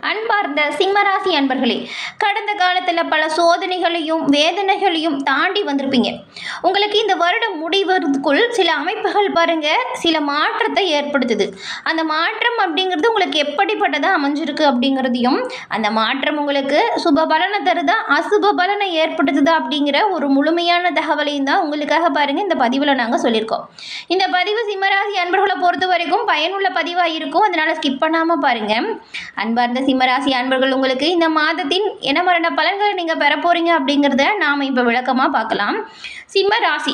அன்பார்ந்த சிம்மராசி அன்பர்களே, கடந்த காலத்தில் பல சோதனைகளையும் வேதனைகளையும் தாண்டி வந்திருப்பீங்க. உங்களுக்கு இந்த வருடம் முடிவதற்குள் சில அமைப்புகள் பாருங்க சில மாற்றத்தை ஏற்படுத்துது. அந்த மாற்றம் அப்படிங்கிறது உங்களுக்கு எப்படிப்பட்டதாக அமைஞ்சிருக்கு அப்படிங்கிறதையும், அந்த மாற்றம் உங்களுக்கு சுப பலனை தருதா அசுப பலனை ஏற்படுத்துதா அப்படிங்கிற ஒரு முழுமையான தகவலையும் தான் உங்களுக்காக பாருங்க இந்த பதிவில் நாங்கள் சொல்லியிருக்கோம். இந்த பதிவு சிம்மராசி அன்பர்களை பொறுத்த வரைக்கும் பயனுள்ள பதிவாக இருக்கும், அதனால ஸ்கிப் பண்ணாமல் பாருங்க. அன்பார்ந்த சிம்மராசி அன்பர்கள், உங்களுக்கு இந்த மாதத்தின் என்ன மாதிரியான பலன்களை நீங்கள் பெற போறீங்க அப்படிங்கிறத நாம் இப்போ விளக்கமாக பார்க்கலாம். சிம்ம ராசி,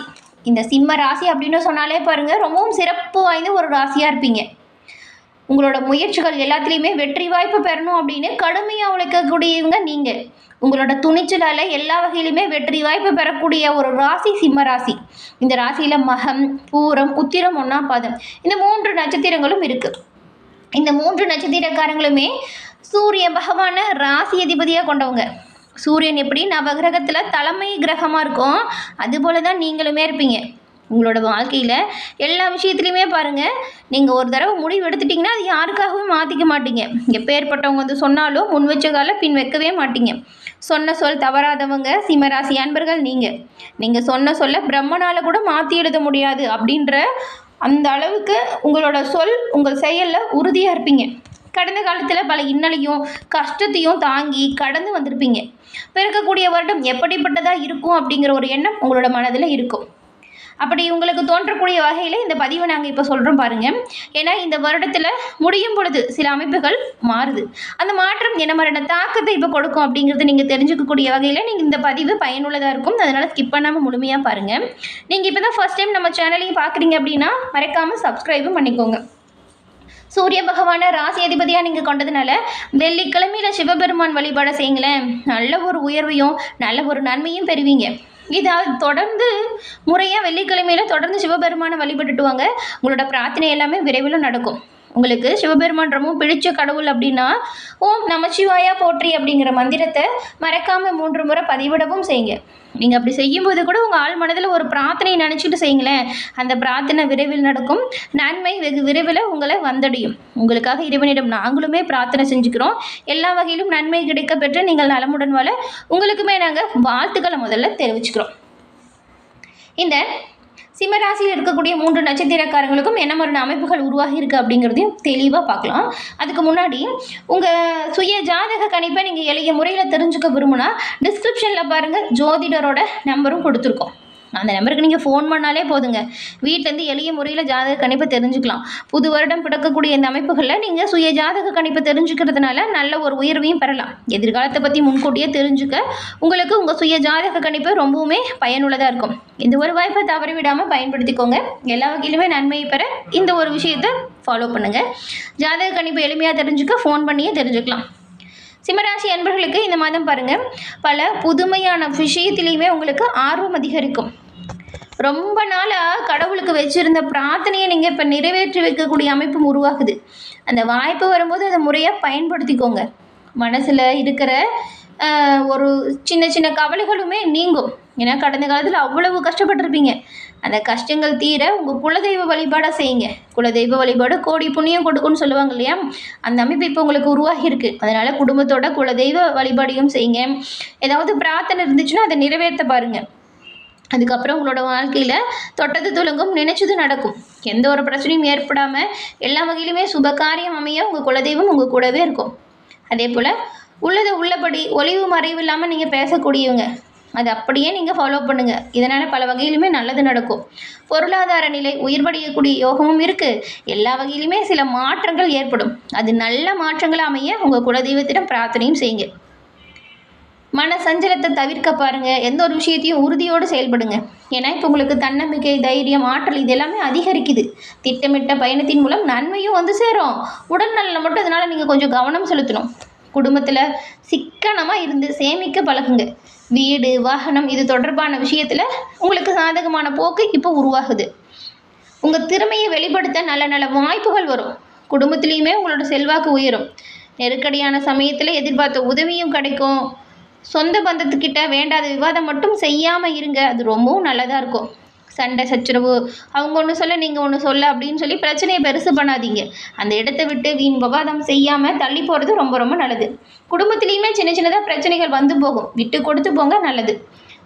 இந்த சிம்ம ராசி அப்படின்னு சொன்னாலே பாருங்க ரொம்பவும் சிறப்பு வாய்ந்த ஒரு ராசியாக இருப்பீங்க. உங்களோட முயற்சிகள் எல்லாத்துலேயுமே வெற்றி வாய்ப்பு பெறணும் அப்படின்னு கடுமையாக உழைக்கக்கூடியவங்க நீங்கள். உங்களோட துணிச்சலால் எல்லா வகையிலுமே வெற்றி வாய்ப்பு பெறக்கூடிய ஒரு ராசி சிம்ம ராசி. இந்த ராசியில் மகம், பூரம், உத்திரம், ஒன்றாம் பாதம் இந்த 3 நட்சத்திரங்களும் இருக்குது. இந்த 3 நட்சத்திரக்காரங்களுமே சூரிய பகவானை ராசி அதிபதியாக கொண்டவங்க. சூரியன் எப்படி நவகிரகத்தில் தலைமை கிரகமாக இருக்கும், அதுபோல தான் நீங்களுமே இருப்பீங்க. உங்களோட வாழ்க்கையில் எல்லா விஷயத்துலையுமே பாருங்கள், நீங்கள் ஒரு தடவை முடிவு எடுத்துட்டிங்கன்னா அது யாருக்காகவும் மாற்றிக்க மாட்டீங்க. எப்பேற்பட்டவங்க வந்து சொன்னாலும் முன் வச்ச கால பின் வைக்கவே மாட்டீங்க. சொன்ன சொல் தவறாதவங்க சிம்மராசி அன்பர்கள். நீங்கள் சொன்ன சொல்ல பிரம்மனால் கூட மாற்றி எழுத முடியாது அப்படின்ற அந்த அளவுக்கு உங்களோட சொல் உங்கள் செயலில் உறுதியாக இருப்பீங்க. கடந்த காலத்தில் பல இன்னலையும் கஷ்டத்தையும் தாங்கி கடந்து வந்திருப்பீங்க. பிறக்கக்கூடிய வருடம் எப்படிப்பட்டதாக இருக்கும் அப்படிங்கிற ஒரு எண்ணம் உங்களோட மனதில் இருக்கும். அப்படி உங்களுக்கு தோன்றக்கூடிய வகையில் இந்த பதிவை நாங்கள் இப்போ சொல்கிறோம் பாருங்கள். ஏன்னா இந்த வருடத்தில் முடியும் பொழுது சில அமைப்புகள் மாறுது. அந்த மாற்றம் என்ன மாதிரியான தாக்கத்தை இப்போ கொடுக்கும் அப்படிங்கிறது நீங்கள் தெரிஞ்சுக்கக்கூடிய வகையில் நீங்கள் இந்த பதிவு பயனுள்ளதாக இருக்கும். அதனால் ஸ்கிப் பண்ணாமல் முழுமையாக பாருங்கள். நீங்கள் இப்போ தான் ஃபர்ஸ்ட் டைம் நம்ம சேனலையும் பார்க்குறீங்க அப்படின்னா மறக்காமல் சப்ஸ்கிரைபும் பண்ணிக்கோங்க. சூரிய பகவானை ராசி அதிபதியாக நீங்கள் கொண்டதுனால வெள்ளிக்கிழமையில் சிவபெருமான் வழிபாட செய்யுங்களேன். நல்ல ஒரு உயர்வையும் நல்ல ஒரு நன்மையும் பெறுவீங்க. இதை தொடர்ந்து முறையாக வெள்ளிக்கிழமையில் தொடர்ந்து சிவபெருமானை வழிபட்டுட்டு வாங்க. உங்களோட பிரார்த்தனை எல்லாமே விரைவில் நடக்கும். உங்களுக்கு சிவபெருமான் ரொம்ப பிடிச்ச கடவுள் அப்படின்னா ஓம் நமச்சிவாயா போற்றி அப்படிங்கிற மந்திரத்தை மறக்காமல் 3 முறை பதிவிடவும் செய்யுங்க. நீங்கள் அப்படி செய்யும்போது கூட உங்கள் ஆள் மனதில் ஒரு பிரார்த்தனையை நினச்சிட்டு செய்யுங்களேன். அந்த பிரார்த்தனை விரைவில் நடக்கும். நன்மை வெகு விரைவில் உங்களை வந்தடையும். உங்களுக்காக இறைவனிடம் நாங்களுமே பிரார்த்தனை செஞ்சுக்கிறோம். எல்லா வகையிலும் நன்மை கிடைக்க பெற்று நீங்கள் நலமுடன் வாழ உங்களுக்குமே நாங்கள் வாழ்த்துக்களை முதல்ல தெரிவிச்சுக்கிறோம். இந்த சிம்மராசியில் இருக்கக்கூடிய 3 நட்சத்திரக்காரங்களுக்கும் என்ன மாதிரியான அமைப்புகள் உருவாகி இருக்குது அப்படிங்கிறதையும் தெளிவாக பார்க்கலாம். அதுக்கு முன்னாடி உங்கள் சுய ஜாதக கணிப்பை நீங்கள் எளிய முறையில் தெரிஞ்சுக்க விரும்புனா டிஸ்கிரிப்ஷனில் பாருங்கள், ஜோதிடரோட நம்பரும் கொடுத்துருக்கோம். அந்த நம்பருக்கு நீங்கள் ஃபோன் பண்ணாலே போதுங்க. வீட்டிலேருந்து எளிய முறையில் ஜாதக கணிப்பை தெரிஞ்சுக்கலாம். புது வருடம் பிறக்கக்கூடிய இந்த அமைப்புகளில் நீங்கள் சுய ஜாதக கணிப்பை தெரிஞ்சுக்கிறதுனால நல்ல ஒரு உயர்வையும் பெறலாம். எதிர்காலத்தை பற்றி முன்கூட்டியே தெரிஞ்சுக்க உங்களுக்கு உங்கள் சுய ஜாதக கணிப்பு ரொம்பவுமே பயனுள்ளதாக இருக்கும். இந்த ஒரு வாய்ப்பை தவறிவிடாமல் பயன்படுத்திக்கோங்க. எல்லா வகையிலுமே நன்மையை பெற இந்த ஒரு விஷயத்தை ஃபாலோ பண்ணுங்கள். ஜாதக கணிப்பு எளிமையாக தெரிஞ்சுக்க ஃபோன் பண்ணியே தெரிஞ்சுக்கலாம். சிம்மராசி அன்பர்களுக்கு இந்த மாதம் பாருங்கள் பல புதுமையான விஷயத்திலையுமே உங்களுக்கு ஆர்வம் அதிகரிக்கும். ரொம்ப நாளாக கடவுளுக்கு வச்சுருந்த பிரார்த்தனையை நீங்கள் இப்போ நிறைவேற்றி வைக்கக்கூடிய அமைப்பும் உருவாகுது. அந்த வாய்ப்பு வரும்போது அதை முறையாக பயன்படுத்திக்கோங்க. மனசில் இருக்கிற ஒரு சின்ன சின்ன கவலைகளுமே நீங்கும். ஏன்னா கடந்த காலத்தில் அவ்வளவு கஷ்டப்பட்டிருப்பீங்க. அந்த கஷ்டங்கள் தீர உங்கள் குலதெய்வ வழிபாடாக செய்யுங்க. குலதெய்வ வழிபாடு கோடி புண்ணியம் கொடுக்குன்னு சொல்லுவாங்க இல்லையா, அந்த அமைப்பு இப்போ உங்களுக்கு உருவாகி இருக்குது. அதனால் குடும்பத்தோட குலதெய்வ வழிபாடையும் செய்யுங்க. ஏதாவது பிரார்த்தனை இருந்துச்சுன்னா அதை நிறைவேற்ற பாருங்கள். அதுக்கப்புறம் உங்களோட வாழ்க்கையில் தொட்டது துலங்கும், நினைச்சது நடக்கும். எந்த ஒரு பிரச்சனையும் ஏற்படாமல் எல்லா வகையிலுமே சுபகாரியம் அமைய உங்கள் குலதெய்வம் உங்கள் கூடவே இருக்கும். அதே போல் உள்ளதை உள்ளபடி ஒளிவு மறைவு இல்லாமல் நீங்கள் பேசக்கூடியவங்க. அது அப்படியே நீங்கள் ஃபாலோ பண்ணுங்கள். இதனால் பல வகையிலுமே நல்லது நடக்கும். பொருளாதார நிலை உயர்வடையக்கூடிய யோகமும் இருக்குது. எல்லா வகையிலுமே சில மாற்றங்கள் ஏற்படும். அது நல்ல மாற்றங்களாக அமைய உங்கள் குலதெய்வத்திடம் பிரார்த்தனையும் செய்யுங்க. மன சஞ்சலத்தை தவிர்க்க பாருங்கள். எந்த ஒரு விஷயத்தையும் உறுதியோடு செயல்படுங்க. ஏன்னா இப்போ உங்களுக்கு தன்னம்பிக்கை, தைரியம், ஆற்றல் இது எல்லாமே அதிகரிக்குது. திட்டமிட்ட பயணத்தின் மூலம் நன்மையும் வந்து சேரும். உடல்நலில் மட்டும் அதனால் நீங்கள் கொஞ்சம் கவனம் செலுத்தணும். குடும்பத்தில் சிக்கனமாக இருந்து சேமிக்க பழகுங்க. வீடு, வாகனம் இது தொடர்பான விஷயத்தில் உங்களுக்கு சாதகமான போக்கு இப்போ உருவாகுது. உங்கள் திறமையை வெளிப்படுத்த நல்ல நல்ல வாய்ப்புகள் வரும். குடும்பத்துலேயுமே உங்களோட செல்வாக்கு உயரும். நெருக்கடியான சமயத்தில் எதிர்பார்த்த உதவியும் கிடைக்கும். சொந்த பந்தத்துக்கிட்ட வேண்டாத விவாதம் மட்டும் செய்யாமல் இருங்க. அது ரொம்பவும் நல்லதாக இருக்கும். சண்டை சச்சரவு, அவங்க ஒன்று சொல்ல நீங்கள் ஒன்று சொல்ல அப்படின்னு சொல்லி பிரச்சனையை பெருசு பண்ணாதீங்க. அந்த இடத்த விட்டு வீண் விவாதம் செய்யாமல் தள்ளி போகிறது ரொம்ப ரொம்ப நல்லது. குடும்பத்துலேயுமே சின்ன சின்னதாக பிரச்சனைகள் வந்து போகும், விட்டு கொடுத்து போங்க, நல்லது.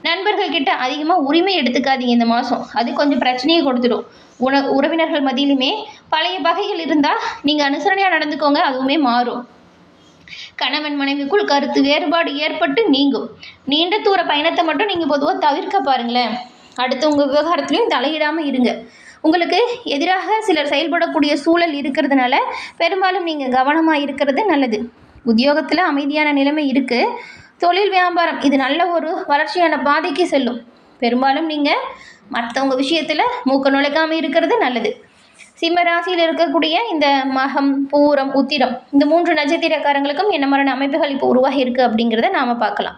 நண்பர்கள் கிட்ட அதிகமாக உரிமை எடுத்துக்காதீங்க இந்த மாதம், அது கொஞ்சம் பிரச்சனையை கொடுத்துடும். உறவினர்கள் மத்தியிலுமே பழைய பகைகள் இருந்தால் நீங்கள் அனுசரணையாக நடந்துக்கோங்க, அதுவுமே மாறும். கணவன் மனைவிக்குள் கருத்து வேறுபாடு ஏற்பட்டு நீங்கும். நீண்ட தூர பயணத்தை மட்டும் நீங்கள் பொதுவாக தவிர்க்க பாருங்களேன். அடுத்து உங்கள் விவகாரத்துலையும் தலையிடாமல் இருங்க. உங்களுக்கு எதிராக சிலர் செயல்படக்கூடிய சூழல் இருக்கிறதுனால பெரும்பாலும் நீங்கள் கவனமாக இருக்கிறது நல்லது. உத்தியோகத்தில் அமைதியான நிலைமை இருக்குது. தொழில் வியாபாரம் இது நல்ல ஒரு வளர்ச்சியான பாதைக்கு செல்லும். பெரும்பாலும் நீங்கள் மற்றவங்க விஷயத்தில் மூக்க நுழைக்காமல் இருக்கிறது நல்லது. சிம்ம ராசியில் இருக்கக்கூடிய இந்த மகம், பூரம், உத்திரம் இந்த 3 நட்சத்திரக்காரங்களுக்கும் என்ன மாதிரியான அமைப்புகள் இப்போ உருவாகி இருக்குது அப்படிங்கிறத நாம் பார்க்கலாம்.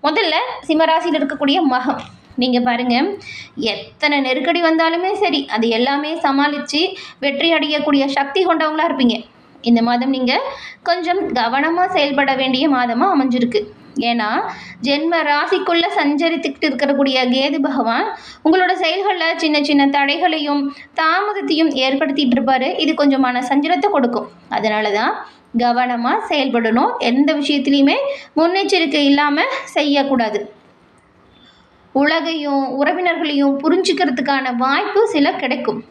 முதல்ல சிம்ம ராசியில் இருக்கக்கூடிய மகம், நீங்கள் பாருங்கள், எத்தனை நெருக்கடி வந்தாலுமே சரி அது எல்லாமே சமாளித்து வெற்றி அடையக்கூடிய சக்தி கொண்டவங்களாக இருப்பீங்க. இந்த மாதம் நீங்கள் கொஞ்சம் கவனமாக செயல்பட வேண்டிய மாதமாக அமைஞ்சிருக்கு. ஏன்னா ஜென்ம ராசிக்குள்ளே சஞ்சரித்துக்கிட்டு இருக்கக்கூடிய கேது பகவான் உங்களோட செயல்களில் சின்ன சின்ன தடைகளையும் தாமதத்தையும் ஏற்படுத்திகிட்டு இருப்பார். இது கொஞ்சம் மன சஞ்சலத்தை கொடுக்கும். அதனால தான் கவனமாக செயல்படணும். எந்த விஷயத்துலையுமே முன்னெச்சரிக்கை இல்லாமல் செய்யக்கூடாது. உலகையும் உறவினர்களையும் புரிஞ்சுக்கிறதுக்கான வாய்ப்பு சில கிடைக்கும்.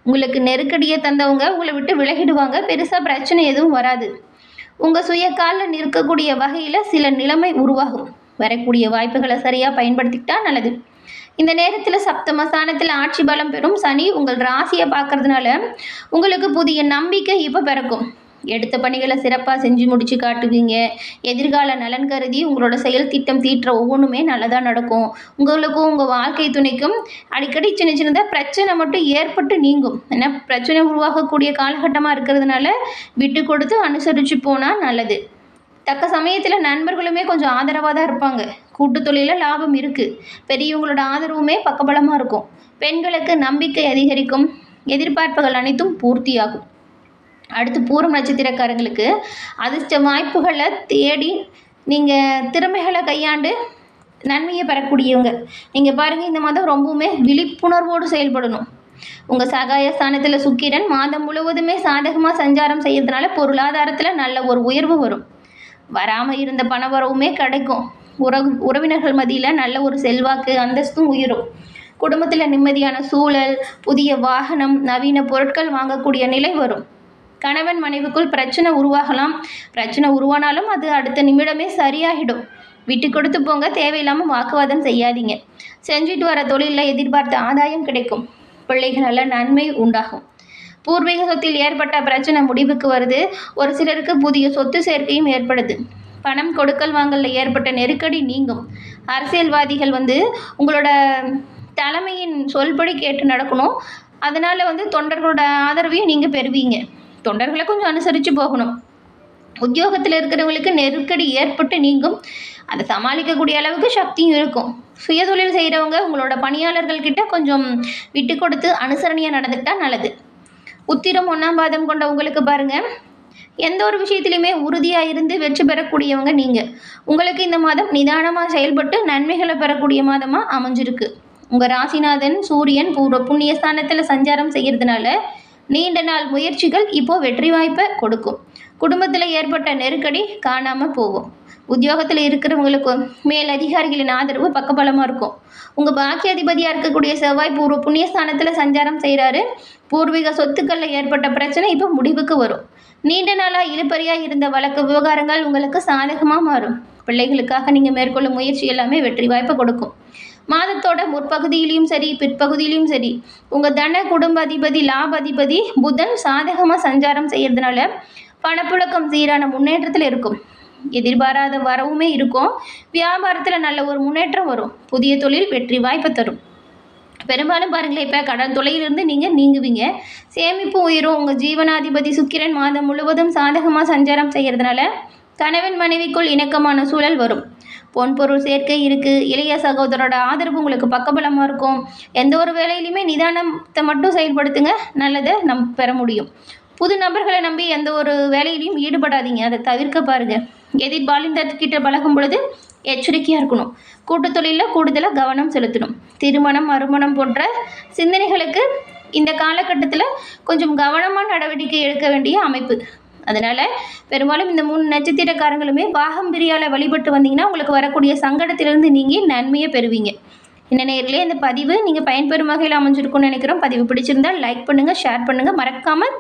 உங்களுக்கு நெருக்கடியை தந்தவங்க உங்களை விட்டு விலகிடுவாங்க. பெருசாக பிரச்சனை எதுவும் வராது. உங்கள் சுய காலில் நிற்கக்கூடிய வகையில் சில நிலைமை உருவாகும். வரக்கூடிய வாய்ப்புகளை சரியாக பயன்படுத்திக்கிட்டா நல்லது. இந்த நேரத்தில் சப்தமஸ்தானத்தில் ஆட்சி பலம் பெறும் சனி உங்கள் ராசியை பார்க்கறதுனால உங்களுக்கு புதிய நம்பிக்கை இப்போ பிறக்கும். எடுத்த பணிகளை சிறப்பாக செஞ்சு முடித்து காட்டுவீங்க. எதிர்கால நலன் கருதி உங்களோட செயல் திட்டம் தீட்டுற ஒவ்வொன்றுமே நல்லதாக நடக்கும். உங்களுக்கும் உங்கள் வாழ்க்கை துணைக்கும் அடிக்கடி சின்ன சின்னதாக பிரச்சனை மட்டும் ஏற்பட்டு நீங்கும். ஏன்னா பிரச்சனை உருவாகக்கூடிய காலகட்டமாக இருக்கிறதுனால விட்டு கொடுத்து அனுசரித்து போனால் நல்லது. தக்க சமயத்தில் நண்பர்களுமே கொஞ்சம் ஆதரவாக தான் இருப்பாங்க. கூட்டு தொழிலில் லாபம் இருக்குது. பெரியவங்களோட ஆதரவுமே பக்கபலமாக இருக்கும். பெண்களுக்கு நம்பிக்கை அதிகரிக்கும். எதிர்பார்ப்புகள் அனைத்தும் பூர்த்தியாகும். அடுத்து பூரம் நட்சத்திரக்காரங்களுக்கு அதிர்ஷ்ட வாய்ப்புகளை தேடி நீங்கள் திறமைகளை கையாண்டு நன்மையை பெறக்கூடியவங்க. நீங்கள் பாருங்கள், இந்த மாதம் ரொம்பவுமே விழிப்புணர்வோடு செயல்படணும். உங்கள் சகாய ஸ்தானத்தில் சுக்கிரன் மாதம் முழுவதுமே சாதகமாக சஞ்சாரம் செய்யறதுனால பொருளாதாரத்தில் நல்ல ஒரு உயர்வு வரும். வராமல் இருந்த பண வரவுமே கிடைக்கும். உறவினர்கள் மத்தியில் நல்ல ஒரு செல்வாக்கு அந்தஸ்தும் உயரும். குடும்பத்தில் நிம்மதியான சூழல், புதிய வாகனம், நவீன பொருட்கள் வாங்கக்கூடிய நிலை வரும். கணவன் மனைவிக்குள் பிரச்சனை உருவாகலாம். பிரச்சனை உருவானாலும் அது அடுத்த நிமிடமே சரியாகிடும். விட்டு கொடுத்து போங்க. தேவையில்லாமல் வாக்குவாதம் செய்யாதீங்க. செஞ்சுட்டு வர தொழிலில் எதிர்பார்த்த ஆதாயம் கிடைக்கும். பிள்ளைகளால் நன்மை உண்டாகும். பூர்வீக சொத்தில் ஏற்பட்ட பிரச்சனை முடிவுக்கு வருது. ஒரு சிலருக்கு புதிய சொத்து சேர்க்கையும் ஏற்படுது. பணம் கொடுக்கல் வாங்கலில் ஏற்பட்ட நெருக்கடி நீங்கும். அரசியல்வாதிகள் உங்களோட தலைமையின் சொல்படி கேட்டு நடக்கணும். அதனால் தொண்டர்களோட ஆதரவையும் நீங்கள் பெறுவீங்க. தொண்டர்களை கொஞ்சம் அனுசரித்து போகணும். உத்தியோகத்தில் இருக்கிறவங்களுக்கு நெருக்கடி ஏற்பட்டு நீங்கும். அதை சமாளிக்கக்கூடிய அளவுக்கு சக்தியும் இருக்கும். சுயதொழில் செய்கிறவங்க உங்களோட பணியாளர்கள்கிட்ட கொஞ்சம் விட்டு கொடுத்து அனுசரணையாக நடந்துக்கிட்டால் நல்லது. உத்திரம் 1ஆம் பாதம் கொண்ட உங்களுக்கு பாருங்கள், எந்த ஒரு விஷயத்துலையுமே உறுதியாக இருந்து வெற்றி பெறக்கூடியவங்க நீங்கள். உங்களுக்கு இந்த மாதம் நிதானமாக செயல்பட்டு நன்மைகளை பெறக்கூடிய மாதமாக அமைஞ்சிருக்கு. உங்கள் ராசிநாதன் சூரியன் பூர்வ புண்ணிய ஸ்தானத்தில் சஞ்சாரம் செய்கிறதுனால நீண்ட நாள் முயற்சிகள் இப்போது வெற்றி வாய்ப்பை கொடுக்கும். குடும்பத்தில் ஏற்பட்ட நெருக்கடி காணாமல் போகும். உத்தியோகத்தில் இருக்கிறவங்களுக்கு மேல் அதிகாரிகளின் ஆதரவு பக்கபலமாக இருக்கும். உங்கள் பாக்கியாதிபதியாக இருக்கக்கூடிய செவ்வாய் பூர்வ புண்ணியஸ்தானத்தில் சஞ்சாரம் செய்கிறாரு. பூர்வீக சொத்துக்களில் ஏற்பட்ட பிரச்சனை இப்போ முடிவுக்கு வரும். நீண்ட நாளாக இழுபறியாக இருந்த வழக்கு விவகாரங்கள் உங்களுக்கு சாதகமாக மாறும். பிள்ளைகளுக்காக நீங்கள் மேற்கொள்ளும் முயற்சி எல்லாமே வெற்றி வாய்ப்பை கொடுக்கும். மாதத்தோட முற்பகுதியிலையும் சரி பிற்பகுதியிலையும் சரி உங்கள் தன குடும்ப அதிபதி லாப அதிபதி புதன் சாதகமாக சஞ்சாரம் செய்கிறதுனால பணப்புழக்கம் சீரான முன்னேற்றத்தில் இருக்கும். எதிர்பாராத வரவுமே இருக்கும். வியாபாரத்தில் நல்ல ஒரு முன்னேற்றம் வரும். புதிய தொழில் வெற்றி வாய்ப்பை தரும். பெரும்பாலும் பாருங்களேன், இப்போ கடன் தொலையிலிருந்து நீங்கள் நீங்குவீங்க. சேமிப்பு உயரும். உங்கள் ஜீவனாதிபதி சுக்கிரன் மாதம் முழுவதும் சாதகமாக சஞ்சாரம் செய்கிறதுனால கணவன் மனைவிக்குள் இணக்கமான சூழல் வரும். பொன்பொருள் சேர்க்கை இருக்குது. இளைய சகோதரோட ஆதரவு உங்களுக்கு பக்கபலமாக இருக்கும். எந்த ஒரு வேலையிலையுமே நிதானத்தை மட்டும் செயல்படுத்துங்க, நல்லதை பெற முடியும். புது நபர்களை நம்பி எந்த ஒரு வேலையிலையும் ஈடுபடாதீங்க, அதை தவிர்க்க பாருங்கள். எதிர்பாலினத்திட்ட பழகும் பொழுது எச்சரிக்கையாக இருக்கணும். கூட்டுத் தொழிலில் கூடுதலாக கவனம் செலுத்தணும். திருமணம், மறுமணம் போன்ற சிந்தனைகளுக்கு இந்த காலகட்டத்தில் கொஞ்சம் கவனமாக நடவடிக்கை எடுக்க வேண்டிய அமைப்பு. அதனால் பெரும்பாலும் இந்த 3 நட்சத்திரக்காரங்களுமே பாகம்பிரியால வழிபட்டு வந்தீங்கன்னா உங்களுக்கு வரக்கூடிய சங்கடத்திலிருந்து நீங்கி நன்மையை பெறுவீங்க. இந்த நேரிலே இந்த பதிவு நீங்கள் பயன்பெறும் வகையில் அமைஞ்சிருக்கும்னு நினைக்கிறோம். பதிவு பிடிச்சிருந்தால் லைக் பண்ணுங்கள், ஷேர் பண்ணுங்கள், மறக்காமல்